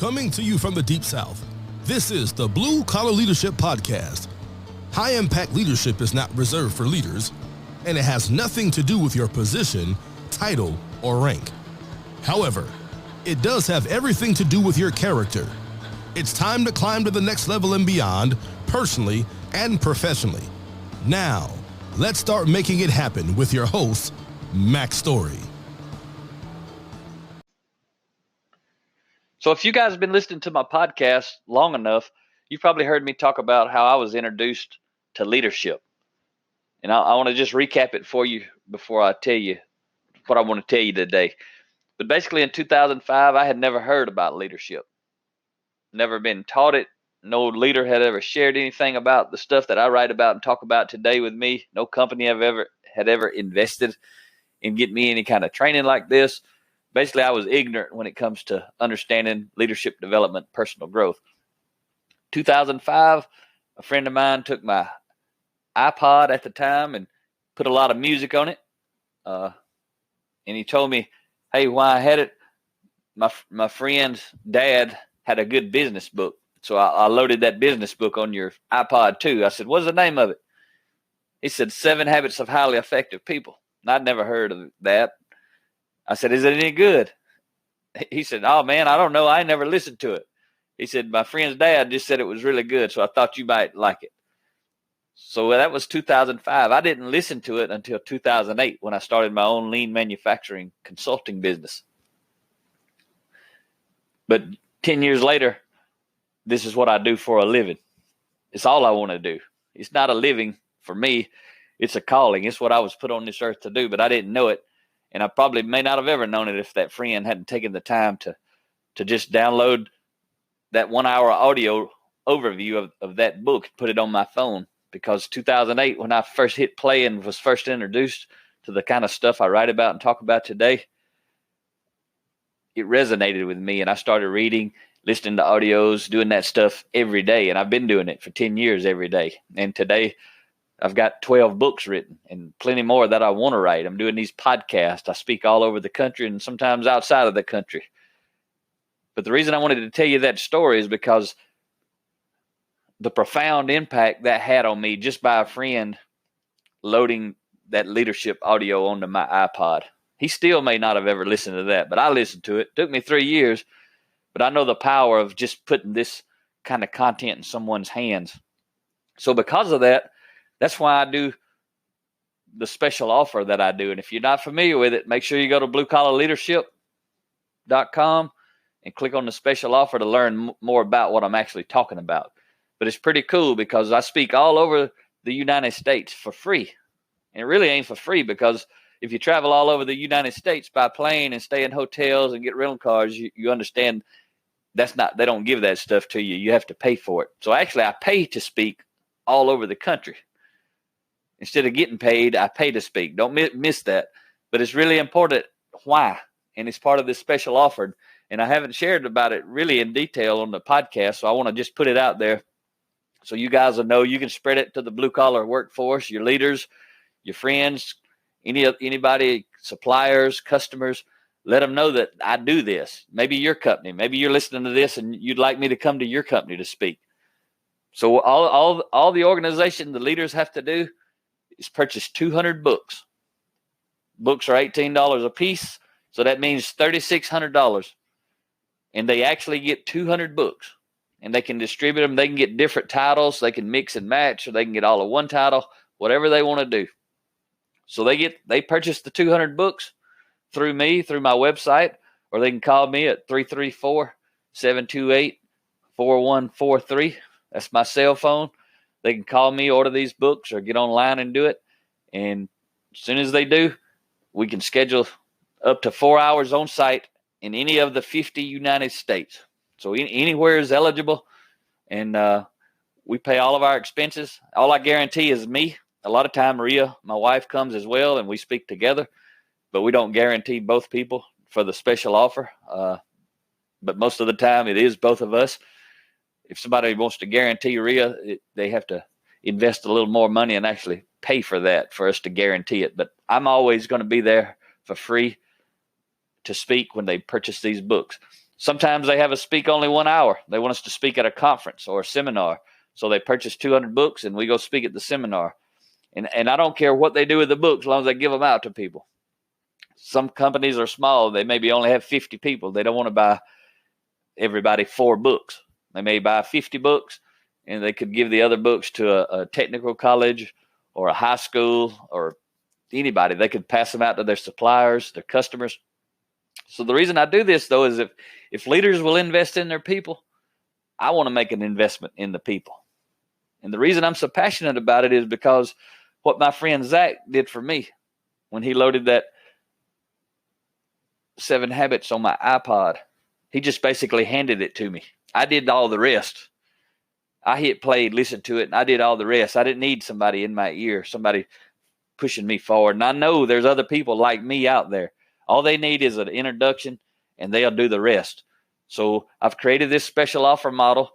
Coming to you from the Deep South, this is the Blue Collar Leadership Podcast. High-impact leadership is not reserved for leaders, and it has nothing to do with your position, title, or rank. However, it does have everything to do with your character. It's time to climb to the next level and beyond, personally and professionally. Now, let's start making it happen with your host, Max Story. So if you guys have been listening to my podcast long enough, you've probably heard me talk about how I was introduced to leadership. And I want to just recap it for you before I tell you what I want to tell you today. But basically in 2005, I had never heard about leadership. Never been taught it. No leader had ever shared anything about the stuff that I write about and talk about today with me. No company had ever invested in getting me any kind of training like this. Basically, I was ignorant when it comes to understanding leadership development, personal growth. 2005, a friend of mine took my iPod at the time and put a lot of music on it. And he told me, hey, why I had it, my friend's dad had a good business book. So I loaded that business book on your iPod too. I said, what's the name of it? He said, 7 Habits of Highly Effective People. And I'd never heard of that. I said, is it any good? He said, oh, man, I don't know. I never listened to it. He said, my friend's dad just said it was really good, so I thought you might like it. So that was 2005. I didn't listen to it until 2008 when I started my own lean manufacturing consulting business. But 10 years later, this is what I do for a living. It's all I want to do. It's not a living for me. It's a calling. It's what I was put on this earth to do, but I didn't know it. And I probably may not have ever known it if that friend hadn't taken the time to just download that 1 hour audio overview of that book, put it on my phone. Because 2008, when I first hit play and was first introduced to the kind of stuff I write about and talk about today, it resonated with me. And I started reading, listening to audios, doing that stuff every day. And I've been doing it for 10 years every day. And today, I've got 12 books written and plenty more that I want to write. I'm doing these podcasts. I speak all over the country and sometimes outside of the country. But the reason I wanted to tell you that story is because the profound impact that had on me just by a friend loading that leadership audio onto my iPod. He still may not have ever listened to that, but I listened to it. It took me 3 years, but I know the power of just putting this kind of content in someone's hands. So because of that, that's why I do the special offer that I do. And if you're not familiar with it, make sure you go to bluecollarleadership.com and click on the special offer to learn more about what I'm actually talking about. But it's pretty cool because I speak all over the United States for free. And it really ain't for free because if you travel all over the United States by plane and stay in hotels and get rental cars, you understand they don't give that stuff to you. You have to pay for it. So actually I pay to speak all over the country. Instead of getting paid, I pay to speak. Don't miss that. But it's really important why. And it's part of this special offer. And I haven't shared about it really in detail on the podcast. So I want to just put it out there so you guys will know. You can spread it to the blue collar workforce, your leaders, your friends, anybody, suppliers, customers. Let them know that I do this. Maybe your company. Maybe you're listening to this and you'd like me to come to your company to speak. So all the organization, the leaders have to do is purchase 200 books. Books are $18 a piece, so that means $3,600. And they actually get 200 books, and they can distribute them. They can get different titles. They can mix and match, or they can get all of one title, whatever they want to do. So they purchase the 200 books through me, through my website, or they can call me at 334-728-4143. That's my cell phone. They can call me, order these books, or get online and do it. And as soon as they do, we can schedule up to 4 hours on site in any of the 50 United States. So anywhere is eligible. And we pay all of our expenses. All I guarantee is me. A lot of time, Maria, my wife, comes as well, and we speak together. But we don't guarantee both people for the special offer. But most of the time, it is both of us. If somebody wants to guarantee Rhea, they have to invest a little more money and actually pay for that for us to guarantee it. But I'm always going to be there for free to speak when they purchase these books. Sometimes they have us speak only 1 hour. They want us to speak at a conference or a seminar. So they purchase 200 books and we go speak at the seminar. And I don't care what they do with the books as long as they give them out to people. Some companies are small. They maybe only have 50 people. They don't want to buy everybody 4 books. They may buy 50 books and they could give the other books to a technical college or a high school or anybody. They could pass them out to their suppliers, their customers. So the reason I do this, though, is if leaders will invest in their people, I want to make an investment in the people. And the reason I'm so passionate about it is because what my friend Zach did for me when he loaded that 7 Habits on my iPod. He just basically handed it to me. I did all the rest. I hit play, listened to it, and I did all the rest. I didn't need somebody in my ear, somebody pushing me forward. And I know there's other people like me out there. All they need is an introduction, and they'll do the rest. So I've created this special offer model,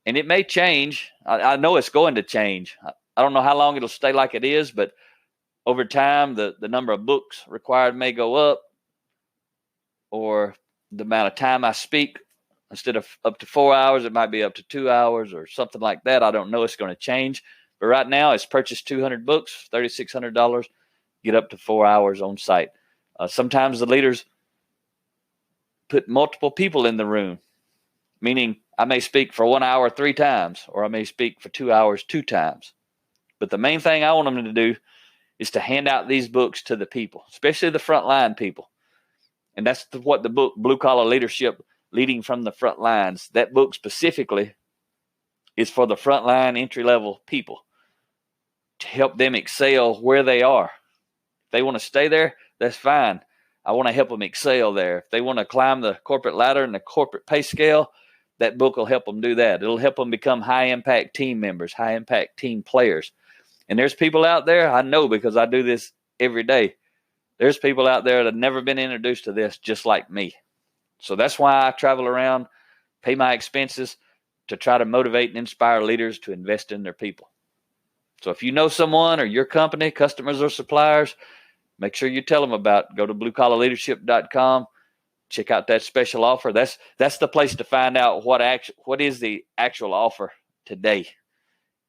and it may change. I know it's going to change. I don't know how long it'll stay like it is, but over time, the number of books required may go up, or the amount of time I speak. Instead of up to 4 hours, it might be up to 2 hours or something like that. I don't know. It's going to change. But right now, it's purchase 200 books, $3,600, get up to 4 hours on site. Sometimes the leaders put multiple people in the room, meaning I may speak for 1 hour 3 times, or I may speak for 2 hours 2 times. But the main thing I want them to do is to hand out these books to the people, especially the frontline people. And that's what the book, Blue Collar Leadership, Leading from the Front Lines, that book specifically is for the frontline entry-level people to help them excel where they are. If they want to stay there, that's fine. I want to help them excel there. If they want to climb the corporate ladder and the corporate pay scale, that book will help them do that. It'll help them become high-impact team members, high-impact team players. And there's people out there, I know because I do this every day, there's people out there that have never been introduced to this just like me. So that's why I travel around, pay my expenses to try to motivate and inspire leaders to invest in their people. So if you know someone or your company, customers or suppliers, make sure you tell them about it. Go to bluecollarleadership.com, check out that special offer. That's the place to find out what is the actual offer today.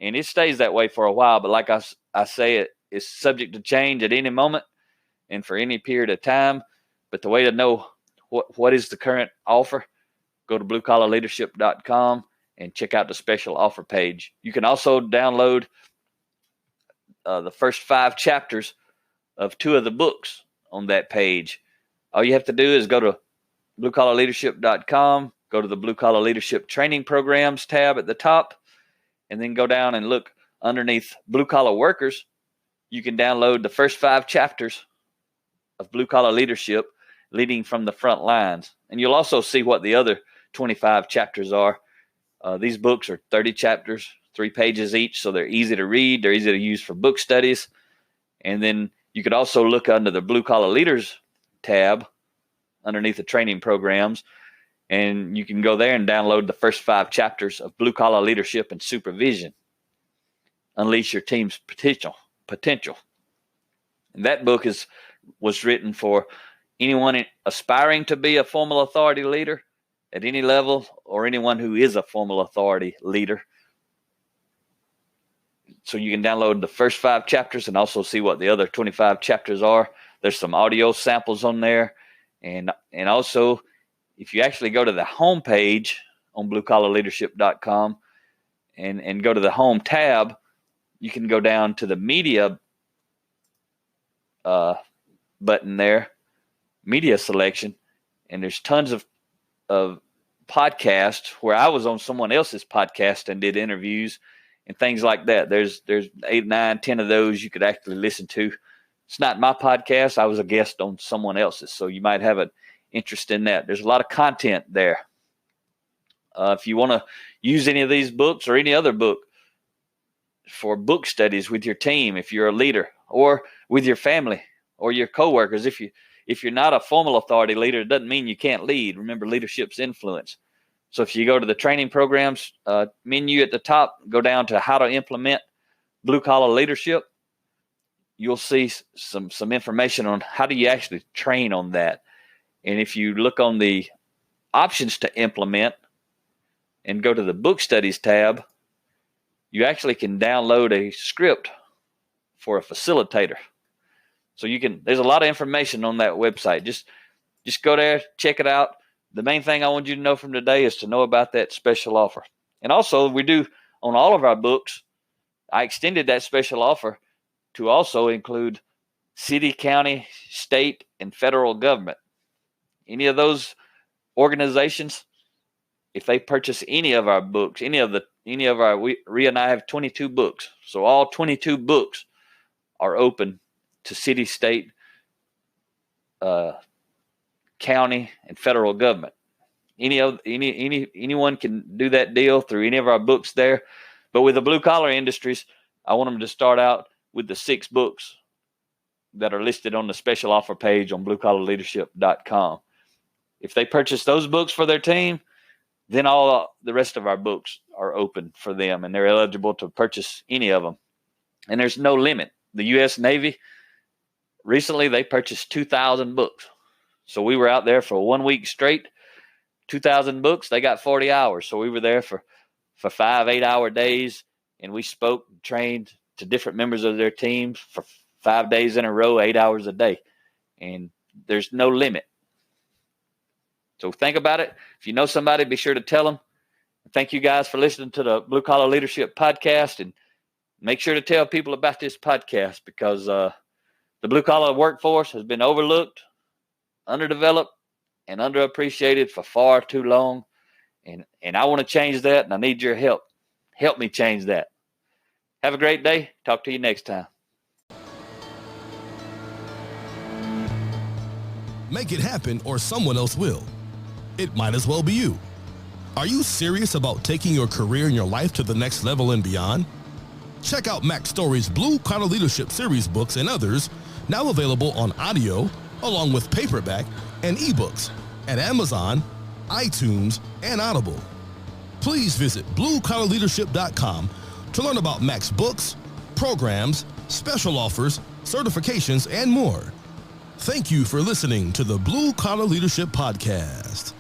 And it stays that way for a while, but like I say, it's subject to change at any moment and for any period of time. But the way to know what is the current offer, go to bluecollarleadership.com and check out the special offer page. You can also download the first 5 chapters of 2 of the books on that page. All you have to do is go to bluecollarleadership.com, go to the Blue Collar Leadership Training Programs tab at the top, and then go down and look underneath Blue Collar Workers. You can download the first 5 chapters of Blue Collar Leadership, Leading from the Front Lines. And you'll also see what the other 25 chapters are. These books are 30 chapters, 3 pages each, so they're easy to read. They're easy to use for book studies. And then you could also look under the Blue Collar Leaders tab underneath the training programs, and you can go there and download the first 5 chapters of Blue Collar Leadership and Supervision. Unleash your team's potential. And that book was written for anyone aspiring to be a formal authority leader at any level, or anyone who is a formal authority leader. So you can download the first 5 chapters and also see what the other 25 chapters are. There's some audio samples on there. And also, if you actually go to the home page on bluecollarleadership.com and go to the home tab, you can go down to the media button there, media selection, and there's tons of podcasts where I was on someone else's podcast and did interviews and things like that. There's 8, 9, 10 of those you could actually listen to. It's not my podcast. I was a guest on someone else's, so you might have an interest in that. There's a lot of content there. If you want to use any of these books or any other book for book studies with your team, if you're a leader, or with your family or your coworkers, if you're not a formal authority leader, it doesn't mean you can't lead. Remember, leadership's influence. So if you go to the training programs menu at the top, go down to how to implement Blue Collar Leadership, you'll see some information on how do you actually train on that. And if you look on the options to implement and go to the book studies tab, you actually can download a script for a facilitator. So there's a lot of information on that website. Just go there, check it out. The main thing I want you to know from today is to know about that special offer. And also, we do on all of our books, I extended that special offer to also include city, county, state, and federal government. Any of those organizations, if they purchase any of our books, Rhea and I have 22 books. So all 22 books are open to city, state, county, and federal government. Anyone can do that deal through any of our books there. But with the blue collar industries, I want them to start out with the 6 books that are listed on the special offer page on bluecollarleadership.com. If they purchase those books for their team, then all the rest of our books are open for them, and they're eligible to purchase any of them. And there's no limit. The U.S. Navy, recently they purchased 2,000 books. So we were out there for 1 week straight, 2,000 books. They got 40 hours. So we were there for 5 8-hour days, and we spoke and trained to different members of their teams for 5 days in a row, 8 hours a day. And there's no limit. So think about it. If you know somebody, be sure to tell them. Thank you guys for listening to the Blue Collar Leadership Podcast. And make sure to tell people about this podcast, because the blue collar workforce has been overlooked, underdeveloped, and underappreciated for far too long. And I want to change that, and I need your help. Help me change that. Have a great day. Talk to you next time. Make it happen, or someone else will. It might as well be you. Are you serious about taking your career and your life to the next level and beyond? Check out Mac Story's Blue Collar Leadership series books and others, now available on audio, along with paperback and ebooks at Amazon, iTunes, and Audible. Please visit bluecollarleadership.com to learn about Mac's books, programs, special offers, certifications, and more. Thank you for listening to the Blue Collar Leadership Podcast.